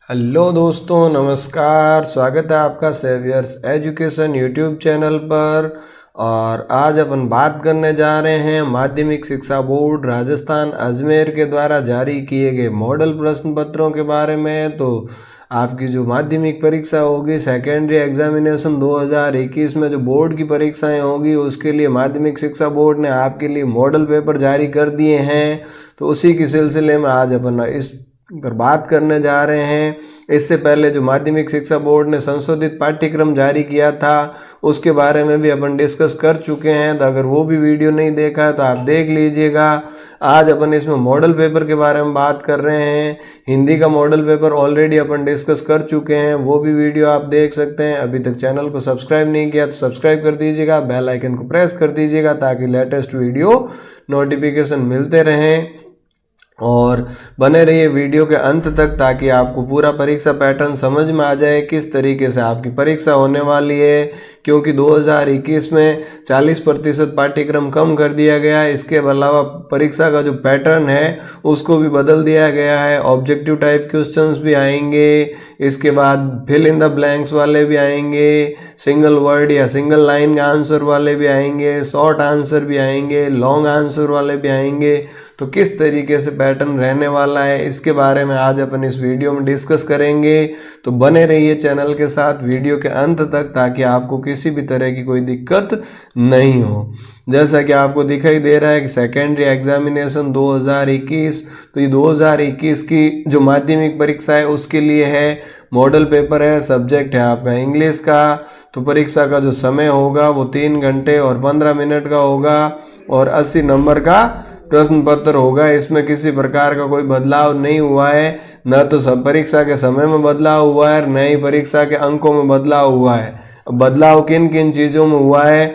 Hello दोस्तों, नमस्कार। स्वागत है आपका सेवियर्स एजुकेशन यूट्यूब चैनल पर। और आज अपन बात करने जा रहे हैं माध्यमिक शिक्षा बोर्ड राजस्थान अजमेर के द्वारा जारी किए गए मॉडल प्रश्न पत्रों के बारे में। तो आपकी जो माध्यमिक परीक्षा होगी, सेकेंडरी एग्जामिनेशन 2021 में जो बोर्ड की परीक्षाएं होगी, उसके लिए माध्यमिक शिक्षा बोर्ड ने आपके लिए मॉडल पेपर जारी कर दिए हैं। तो उसी के सिलसिले में आज अपन इस पर बात करने जा रहे हैं। इससे पहले जो माध्यमिक शिक्षा बोर्ड ने संशोधित पाठ्यक्रम जारी किया था, उसके बारे में भी अपन डिस्कस कर चुके हैं। तो अगर वो भी वीडियो नहीं देखा है तो आप देख लीजिएगा। आज अपन इसमें मॉडल पेपर के बारे में बात कर रहे हैं। हिंदी का मॉडल पेपर ऑलरेडी अपन डिस्कस कर चुके हैं, वो भी वीडियो आप देख सकते हैं। अभी तक चैनल को सब्सक्राइब नहीं किया तो सब्सक्राइब कर दीजिएगा, बेल आइकन को प्रेस कर दीजिएगा ताकि लेटेस्ट वीडियो नोटिफिकेशन मिलते रहें। और बने रहिए वीडियो के अंत तक ताकि आपको पूरा परीक्षा पैटर्न समझ में आ जाए, किस तरीके से आपकी परीक्षा होने वाली है। क्योंकि 2021 में 40% पाठ्यक्रम कम कर दिया गया है। इसके अलावा परीक्षा का जो पैटर्न है उसको भी बदल दिया गया है। ऑब्जेक्टिव टाइप क्वेश्चंस भी आएंगे, इसके बाद फिल इन द ब्लैंक्स वाले भी आएंगे, सिंगल वर्ड या सिंगल लाइन का आंसर वाले भी आएंगे, शॉर्ट आंसर भी आएंगे, लॉन्ग आंसर वाले भी आएंगे। तो किस तरीके से पैटर्न रहने वाला है, इसके बारे में आज अपन इस वीडियो में डिस्कस करेंगे। तो बने रहिए चैनल के साथ वीडियो के अंत तक ताकि आपको किसी भी तरह की कोई दिक्कत नहीं हो। जैसा कि आपको दिखाई दे रहा है कि सेकेंडरी एग्जामिनेशन 2021, तो ये 2021 की जो माध्यमिक परीक्षा है उसके लिए है। मॉडल पेपर है, सब्जेक्ट है आपका इंग्लिश का। तो परीक्षा का जो समय होगा वो 3 घंटे और 15 मिनट का होगा और 80 नंबर का प्रश्न पत्र होगा। इसमें किसी प्रकार का कोई बदलाव नहीं हुआ है, न तो सब परीक्षा के समय में बदलाव हुआ है, न ही परीक्षा के अंकों में बदलाव हुआ है। अब बदलाव किन किन चीज़ों में हुआ है,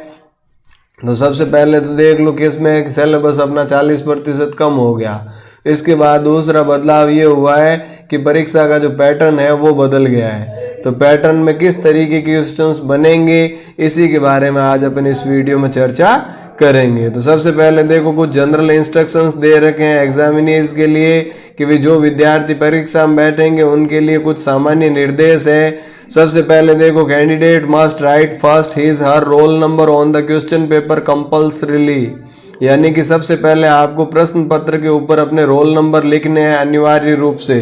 तो सबसे पहले तो देख लो कि इसमें सिलेबस अपना 40% कम हो गया। इसके बाद दूसरा बदलाव ये हुआ है कि परीक्षा का जो पैटर्न है वो बदल गया है। तो पैटर्न में किस तरीके के क्वेश्चंस बनेंगे, इसी के बारे में आज अपन इस वीडियो में चर्चा करेंगे। तो सबसे पहले देखो, कुछ जनरल इंस्ट्रक्शंस दे रखे हैं एग्जामिनीज के लिए कि वे जो विद्यार्थी परीक्षा में बैठेंगे उनके लिए कुछ सामान्य निर्देश है। सबसे पहले देखो, candidate must write first his her roll number on the question paper compulsorily. यानी कि सबसे पहले आपको प्रश्न पत्र के ऊपर अपने रोल नंबर लिखने हैं अनिवार्य रूप से।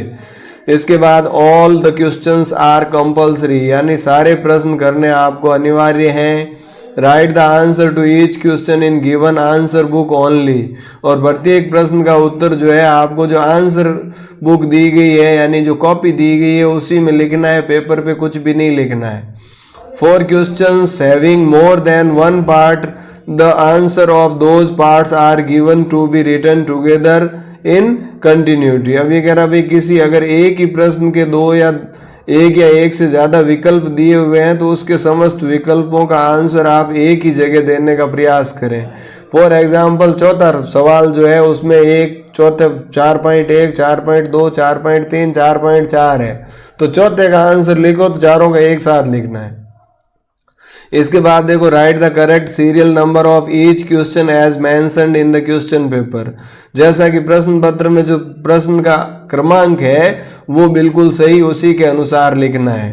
इसके बाद all the questions are compulsory, यानी सारे प्रश्न करने आपको अनिवार्य हैं। Write the answer to each question in given answer book only, और प्रत्येक प्रश्न का उत्तर जो है आपको जो आंसर बुक दी गई है यानी जो कॉपी दी गई है उसी में लिखना है, पेपर पे कुछ भी नहीं लिखना है। For questions having more than one part the answer of those parts are given to be written together in continuity. अब ये कह रहा भाई किसी अगर एक ही प्रश्न के दो या एक से ज़्यादा विकल्प दिए हुए हैं तो उसके समस्त विकल्पों का आंसर आप एक ही जगह देने का प्रयास करें। फॉर एग्जाम्पल, चौथा सवाल जो है उसमें एक चौथे 4.1, 4.2, 4.3, 4.4 है, तो चौथे का आंसर लिखो तो चारों का एक साथ लिखना है। इसके बाद देखो, write the correct serial number of each question as mentioned in the question paper. जैसा कि प्रश्न पत्र में जो प्रश्न का क्रमांक है वो बिल्कुल सही उसी के अनुसार लिखना है।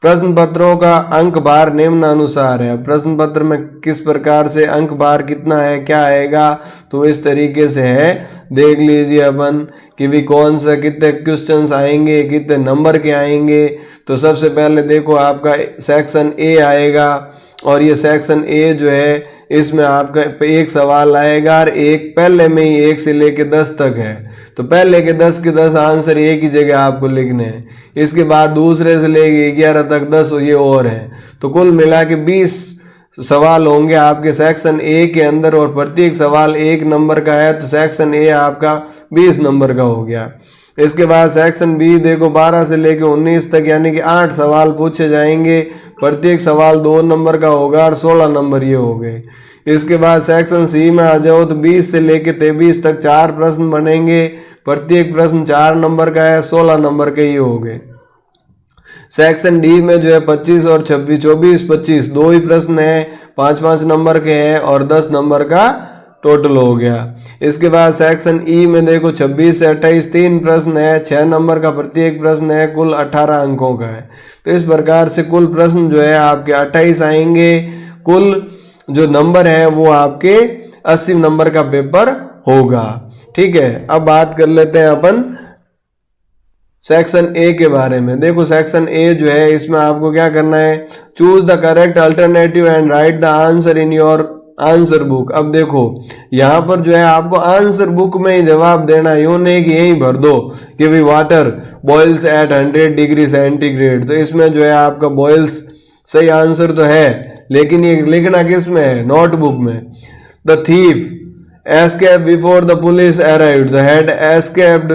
प्रश्न पत्रों का अंक भार निम्नानुसार है। प्रश्न पत्र में किस प्रकार से अंक भार कितना है, क्या आएगा, तो इस तरीके से है। देख लीजिए अपन कि भी कौन सा कितने क्वेश्चंस आएंगे, कितने नंबर के आएंगे। तो सबसे पहले देखो आपका सेक्शन ए आएगा, और ये सेक्शन ए जो है इसमें आपका एक सवाल आएगा और एक पहले में ही 1 से लेके 10 तक है। तो पहले के 10 के 10 आंसर एक ही जगह आपको लिखने हैं। इसके बाद दूसरे से लेके 11 तक 10 ये और हैं। तो कुल मिला के 20 सवाल होंगे आपके सेक्शन ए के अंदर, और प्रत्येक सवाल 1 नंबर का है। तो सेक्शन ए आपका 20 नंबर का हो गया। इसके बाद सेक्शन बी देखो 12 से लेके 19 तक यानी कि 8 सवाल पूछे जाएंगे। प्रत्येक सवाल 2 नंबर का होगा और 16 नंबर ये हो गए। इसके बाद सेक्शन सी में आ जाओ तो 20 से लेके 23 तक 4 प्रश्न बनेंगे। प्रत्येक प्रश्न 4 नंबर का है, 16 नंबर के ये हो गए। सेक्शन डी में जो है 25 और 26, 24, 25 दो ही प्रश्न हैं, 5-5 नंबर के हैं और 10 नंबर का टोटल हो गया। इसके बाद सेक्शन ई में देखो 26 से 28 3 प्रश्न है, 6 नंबर का प्रत्येक प्रश्न है, कुल 18 अंकों का है। तो इस प्रकार से कुल प्रश्न जो है आपके 28 आएंगे, कुल जो नंबर है वो आपके 80 नंबर का पेपर होगा। ठीक है, अब बात कर लेते हैं अपन सेक्शन ए के बारे में। देखो सेक्शन ए जो है इसमें आपको क्या करना है, choose the correct alternative and write the answer in your answer book. अब देखो यहाँ पर जो है आपको आंसर बुक में ही जवाब देना है, यूं नहीं कि यहीं भर दो कि भाई water boils at 100 degree centigrade. तो इसमें जो है आपका बॉइल्स सही आंसर तो है, लेकिन ये लिखना किस में है, नोटबुक में। The thief escape before the police arrived, the had escaped,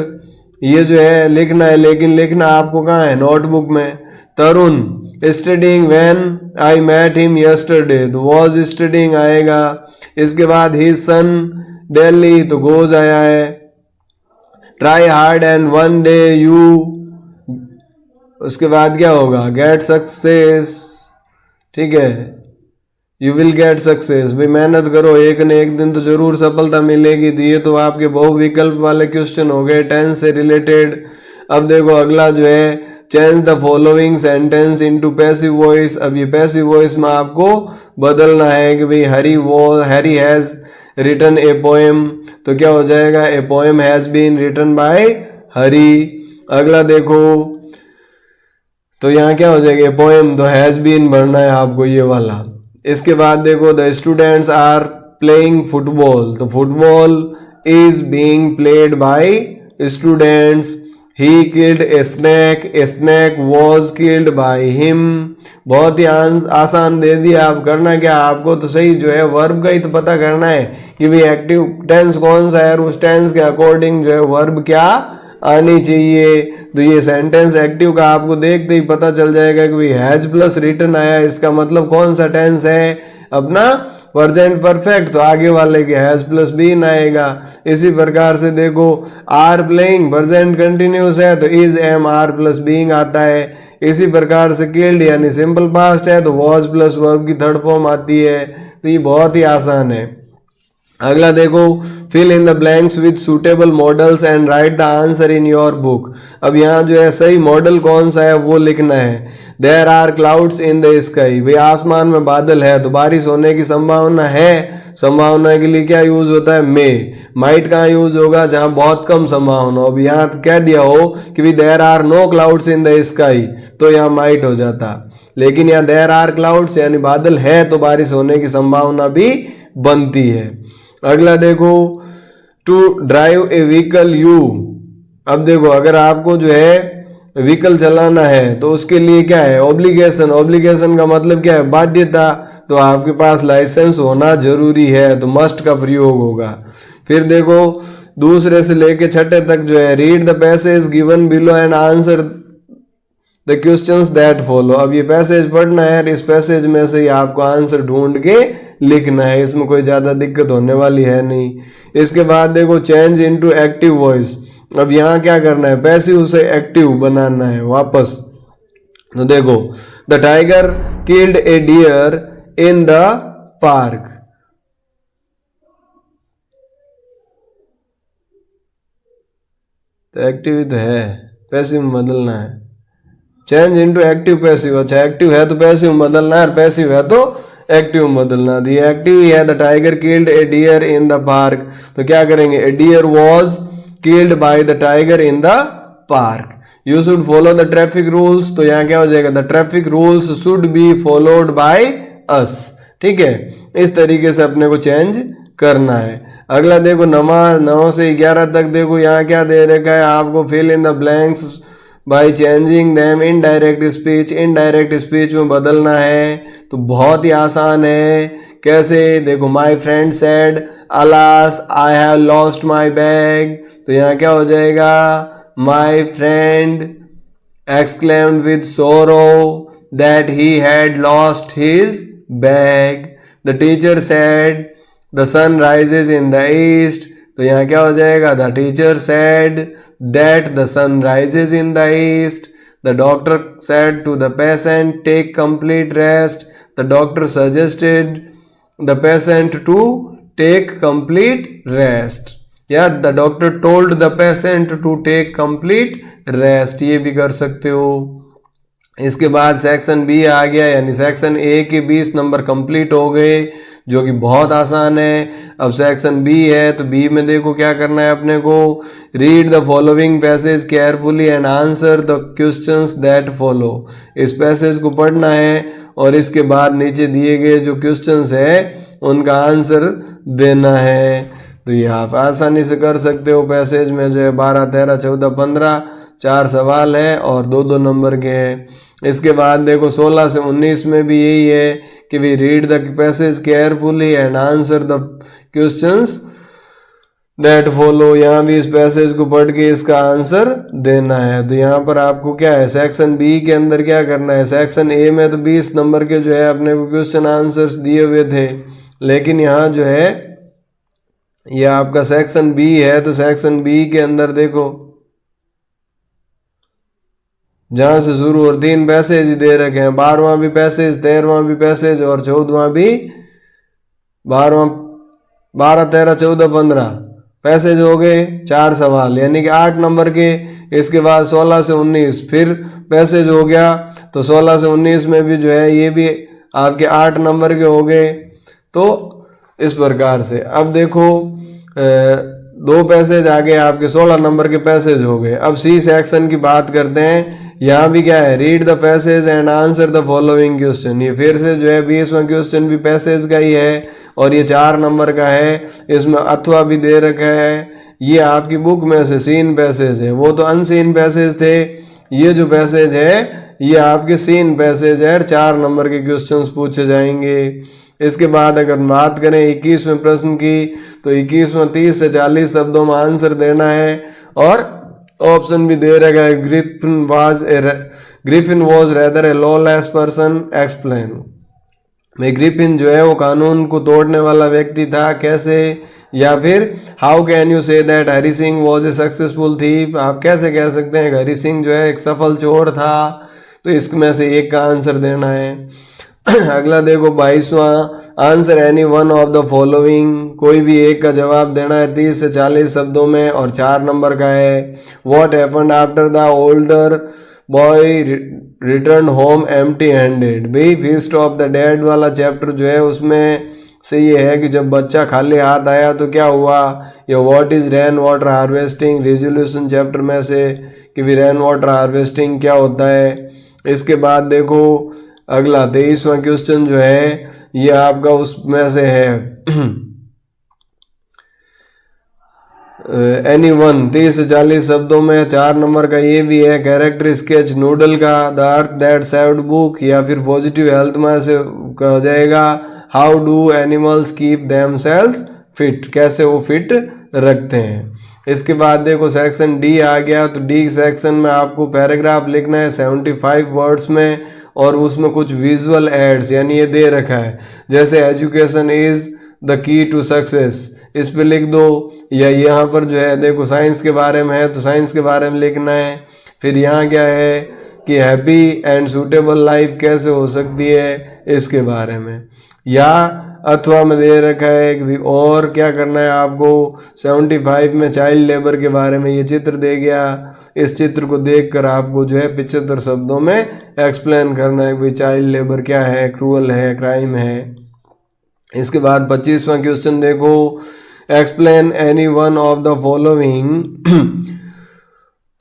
ये जो है लिखना है, लेकिन लिखना आपको कहाँ है, नोटबुक में। Tarun studying when I met him yesterday, तो वॉज स्टडिंग आएगा। इसके बाद ही सन दिल्ली, तो गोज आया है। Try hard and one day you, उसके बाद क्या होगा, गेट सक्सेस। ठीक है, यू विल गेट सक्सेस, भाई मेहनत करो, एक न एक दिन तो जरूर सफलता मिलेगी। तो ये तो आपके बहुविकल्प वाले क्वेश्चन हो गए टेंस से रिलेटेड। अब देखो अगला जो है, change the following sentence into passive voice. अब ये पैसिव वॉइस में आपको बदलना है कि भाई Harry has written a poem, तो क्या हो जाएगा, a poem has been written by Harry. अगला देखो तो यहाँ क्या हो जाएगा, ए पोएम, तो हैज बीन भरना है आपको ये वाला। इसके बाद देखो the students are playing football, तो football is being played by students. He killed a snake was killed by him. बहुत ही आसान दे दिया। आप करना क्या, आपको तो सही जो है वर्ब का ही तो पता करना है कि भाई एक्टिव टेंस कौन सा है और उस टेंस के अकॉर्डिंग जो है वर्ब क्या आनी चाहिए। तो ये सेंटेंस एक्टिव का आपको देखते ही पता चल जाएगा कि भाई हैज प्लस रिटन आया, इसका मतलब कौन सा टेंस है, अपना प्रेजेंट परफेक्ट, तो आगे वाले के हैज प्लस बीन आएगा। इसी प्रकार से देखो आर प्लेइंग प्रेजेंट कंटिन्यूस है, तो is am are plus being आता है। इसी प्रकार से किल्ड यानी सिंपल पास्ट है, तो वॉज प्लस वर्ब की थर्ड फॉर्म आती है। तो ये बहुत ही आसान है। अगला देखो, fill in the blanks with suitable modals and write the answer in your book. अब यहाँ जो है सही मॉडल कौन सा है वो लिखना है। There are clouds in the sky, भाई आसमान में बादल है तो बारिश होने की संभावना है। संभावना के लिए क्या यूज होता है, मे। माइट कहाँ यूज होगा, जहाँ बहुत कम संभावना हो। अब यहाँ कह दिया हो कि भाई there are no clouds in the sky, तो यहाँ माइट हो जाता, लेकिन यहाँ देयर आर क्लाउड्स यानी बादल है तो बारिश होने की संभावना भी बनती है। अगला देखो, to drive a vehicle you. अब देखो अगर आपको जो है व्हीकल चलाना है तो उसके लिए क्या है, ऑब्लिगेशन। ऑब्लिगेशन का मतलब क्या है, बाध्यता, तो आपके पास लाइसेंस होना जरूरी है, तो मस्ट का प्रयोग होगा। फिर देखो दूसरे से लेके छठे तक जो है, read the passage given below and answer the questions that follow. अब ये पैसेज पढ़ना है, इस पैसेज में से ही आपको आंसर ढूंढ के लिखना है, इसमें कोई ज़्यादा दिक्कत होने वाली है नहीं। इसके बाद देखो, चेंज इनटू एक्टिव वॉइस। अब यहाँ क्या करना है, पैसिव से एक्टिव बनाना है वापस। तो देखो, the tiger killed a deer in the park. तो एक्टिव तो है, पैसिव में बदलना है। चेंज इनटू एक्टिव पैसिव, अच्छा एक्टिव है तो पैसिव में बदलना है, और पैसिव है तो एक्टिव में बदलना। तो ये एक्टिव ही है, the tiger killed a deer in the park. तो क्या करेंगे, a deer was killed by the tiger in the park. You should follow the traffic rules, तो यहाँ क्या हो जाएगा, the traffic rules should be followed by us. ठीक है, इस तरीके से अपने को चेंज करना है। अगला देखो, 9 से 11 तक देखो यहाँ क्या दे रखा है आपको, fill in the blanks by changing them indirect speech. Indirect speech में बदलना है, तो बहुत ही आसान है। कैसे, देखो, my friend said alas I have lost my bag, तो यहाँ क्या हो जाएगा, my friend exclaimed with sorrow that he had lost his bag. The teacher said the sun rises in the east, तो यहाँ क्या हो जाएगा, the teacher said that the sun rises in the east. The doctor said to the patient take complete rest. The doctor suggested the patient to take complete rest, या the doctor told the patient to take complete rest, ये भी कर सकते हो। इसके बाद section B आ गया, यानी सेक्शन ए के 20 नंबर कंप्लीट हो गए, जो कि बहुत आसान है। अब सेक्शन बी है, तो बी में देखो क्या करना है अपने को, read the following passage carefully and answer the questions that follow. इस पैसेज को पढ़ना है और इसके बाद नीचे दिए गए जो क्वेश्चंस है उनका आंसर देना है। तो ये आप आसानी से कर सकते हो। पैसेज में जो है 12, 13, 14, 15 4 सवाल है और 2-2 नंबर के हैं। इसके बाद देखो 16 से 19 में भी यही है कि we read the passage carefully and answer the questions that follow. यहाँ भी इस पैसेज को पढ़ के इसका आंसर देना है। तो यहाँ पर आपको क्या है, सेक्शन बी के अंदर क्या करना है, सेक्शन ए में तो 20 नंबर के जो है अपने को क्वेश्चन आंसर्स दिए हुए थे, लेकिन यहाँ जो है ये आपका सेक्शन बी है। तो सेक्शन बी के अंदर देखो जहां से शुरू और 3 पैसेज दे रखे हैं, 12वां भी पैसेज, 13वां भी पैसेज और 14वां भी। 12, 13, 14, 15 पैसेज हो गए, 4 सवाल यानी कि 8 नंबर के। इसके बाद 16 से 19 फिर पैसेज हो गया, तो 16 से 19 में भी जो है ये भी आपके 8 नंबर के हो गए। तो इस प्रकार से अब देखो 2 पैसेज आगे आपके 16 नंबर के पैसेज हो गए। अब सी सेक्शन की बात करते हैं। यहाँ भी क्या है, read the passage and answer the following question. ये फिर से जो है 20वां क्वेश्चन भी पैसेज का ही है और ये 4 नंबर का है। इसमें अथवा भी दे रखा है। ये आपकी बुक में से सीन पैसेज है, वो तो अनसीन पैसेज थे। ये जो पैसेज है ये आपके सीन पैसेज है, 4 नंबर के क्वेश्चंस पूछे जाएंगे। इसके बाद अगर बात करें 21वें प्रश्न की, तो 21वां 30 से 40 शब्दों में आंसर देना है और ऑप्शन भी दे रखा है। Griffin was rather A lawless person, explain. में ग्रिफिन जो है वो कानून को तोड़ने वाला व्यक्ति था, कैसे, या फिर how can you say that Hari Singh was a successful thief. आप कैसे कह सकते हैं हरी सिंह जो है एक सफल चोर था। तो इसमें से एक का आंसर देना है। अगला देखो 22वां, answer any one of the following. कोई भी एक का जवाब देना है 30 से 40 शब्दों में और 4 नंबर का है। What happened after the older boy return home empty handed. भाई फीस्ट ऑफ द डेड वाला चैप्टर जो है उसमें से ये है कि जब बच्चा खाली हाथ आया तो क्या हुआ। ये what is rain water harvesting, resolution chapter में से कि भी रेन वाटर हार्वेस्टिंग क्या होता है। इसके बाद देखो अगला 23वां क्वेश्चन जो है ये आपका उसमें से है एनी वन 30 से 40 शब्दों में 4 नंबर का ये भी है। कैरेक्टर स्केच नूडल का, the earth that saved book, या फिर पॉजिटिव हेल्थ में से कहा जाएगा how do animals keep themselves fit, कैसे वो फिट रखते हैं। इसके बाद देखो सेक्शन डी आ गया। तो डी सेक्शन में आपको पैराग्राफ लिखना है 75 वर्ड्स में और उसमें कुछ विजुअल एड्स यानी ये दे रखा है, जैसे education is the key to success, इस पे लिख दो। या यहाँ पर जो है देखो साइंस के बारे में है तो साइंस के बारे में लिखना है। फिर यहाँ क्या है कि हैप्पी एंड सूटेबल लाइफ कैसे हो सकती है इसके बारे में। या अथवा में दे रखा है कि और क्या करना है आपको 75 में चाइल्ड लेबर के बारे में ये चित्र दे गया। इस चित्र को देखकर आपको जो है 75 शब्दों में एक्सप्लेन करना है कि चाइल्ड लेबर क्या है, क्रूअल है, क्राइम है। इसके बाद 25वां क्वेश्चन देखो, explain any one of the following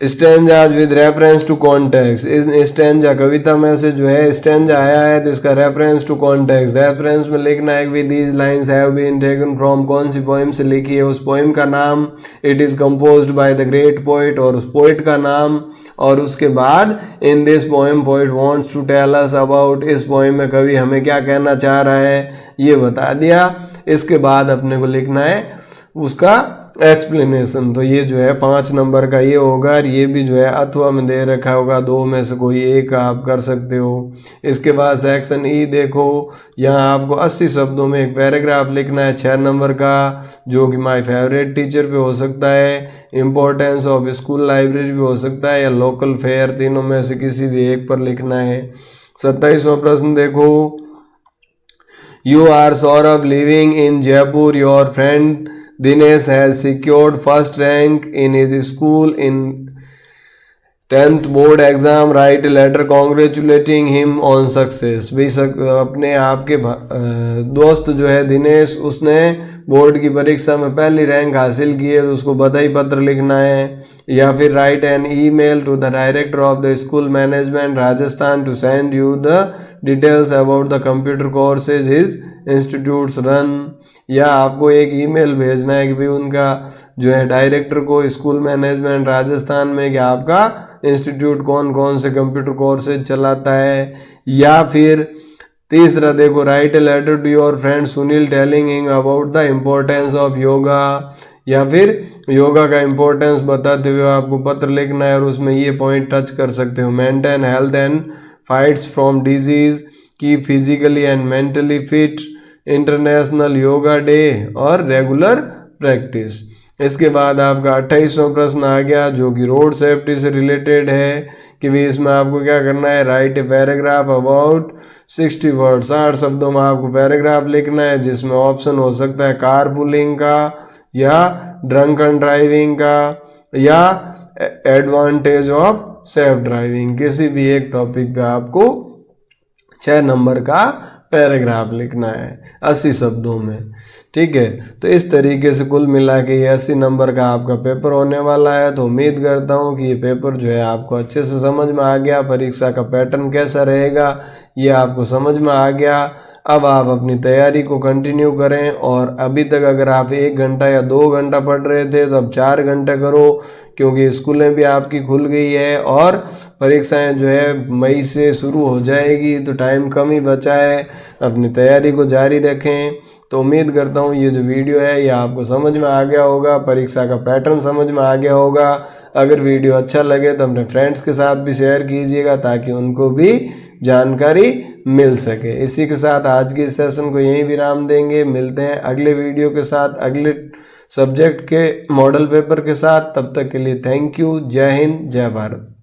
stanzas with reference to context. इस स्टैंजा कविता में से जो है स्टैंजा आया है तो इसका रेफरेंस टू कॉन्टेक्स्ट, रेफरेंस में लिखना है कि these lines have been taken from, कौन सी पोइम से लिखी है, उस पोइम का नाम, it is composed by the great poet और उस पोइट का नाम, और उसके बाद in this poem poet wants to tell us about, इस पोइम में कवि हमें क्या कहना चाह रहा है ये बता दिया। इसके बाद अपने को लिखना है उसका एक्सप्लेनेशन। तो ये जो है 5 नंबर का ये होगा और ये भी जो है अथवा में दे रखा होगा, 2 में से कोई एक आप कर सकते हो। इसके बाद सेक्शन ई देखो, यहाँ आपको 80 शब्दों में एक पैराग्राफ लिखना है 6 नंबर का, जो कि माय फेवरेट टीचर पे हो सकता है, इम्पोर्टेंस ऑफ स्कूल लाइब्रेरी भी हो सकता है, या लोकल फेयर, तीनों में से किसी भी एक पर लिखना है। 27वां प्रश्न देखो, You are Saurabh living in Jaipur. Your friend Dinesh has secured first rank in his school in 10th board exam. Write letter congratulating him on success. भी अपने आपके दोस्त जो है दिनेश, उसने बोर्ड की परीक्षा में पहली रैंक हासिल की है तो उसको बधाई पत्र लिखना है. या फिर write an email to the director of the school management Rajasthan to send you the details about the computer courses his institutes run. या आपको एक ईमेल भेजना है कि भाई उनका जो है डायरेक्टर को स्कूल मैनेजमेंट राजस्थान में कि आपका इंस्टीट्यूट कौन कौन से कंप्यूटर कोर्सेज चलाता है. या फिर तीसरा देखो, write a letter to your friend Sunil telling him about the importance of yoga. या फिर योगा का इम्पोर्टेंस बताते हुए आपको पत्र लिखना है और उसमें ये पॉइंट टच कर सकते हो. Maintain health and fights from disease, keep physically and mentally fit, international yoga day और रेगुलर प्रैक्टिस. इसके बाद आपका 28वां प्रश्न आ गया जो कि रोड सेफ्टी से रिलेटेड है कि भी इसमें आपको क्या करना है, right a paragraph about 60 word. 60 शब्दों में आपको पैराग्राफ लिखना है जिसमें ऑप्शन हो सकता है कार पुलिंग का या ड्रंकन ड्राइविंग का या एडवांटेज ऑफ सेफ ड्राइविंग. किसी भी एक टॉपिक पे आपको 6 नंबर का पैराग्राफ लिखना है 80 शब्दों में. ठीक है, तो इस तरीके से कुल मिला के ये 80 नंबर का आपका पेपर होने वाला है. तो उम्मीद करता हूँ कि ये पेपर जो है आपको अच्छे से समझ में आ गया. परीक्षा का पैटर्न कैसा रहेगा ये आपको समझ में आ गया. अब आप अपनी तैयारी को कंटिन्यू करें और अभी तक अगर आप 1 घंटा या 2 घंटा पढ़ रहे थे तो अब 4 घंटे करो, क्योंकि स्कूलें भी आपकी खुल गई है और परीक्षाएं जो है मई से शुरू हो जाएगी तो टाइम कम ही बचा है. अपनी तैयारी को जारी रखें. तो उम्मीद करता हूँ ये जो वीडियो है ये आपको समझ में आ गया होगा, परीक्षा का पैटर्न समझ में आ गया होगा. अगर वीडियो अच्छा लगे तो अपने फ्रेंड्स के साथ भी शेयर कीजिएगा ताकि उनको भी जानकारी मिल सके. इसी के साथ आज के इस सेशन को यहीं विराम देंगे. मिलते हैं अगले वीडियो के साथ अगले सब्जेक्ट के मॉडल पेपर के साथ. तब तक के लिए थैंक यू. जय हिंद, जय भारत.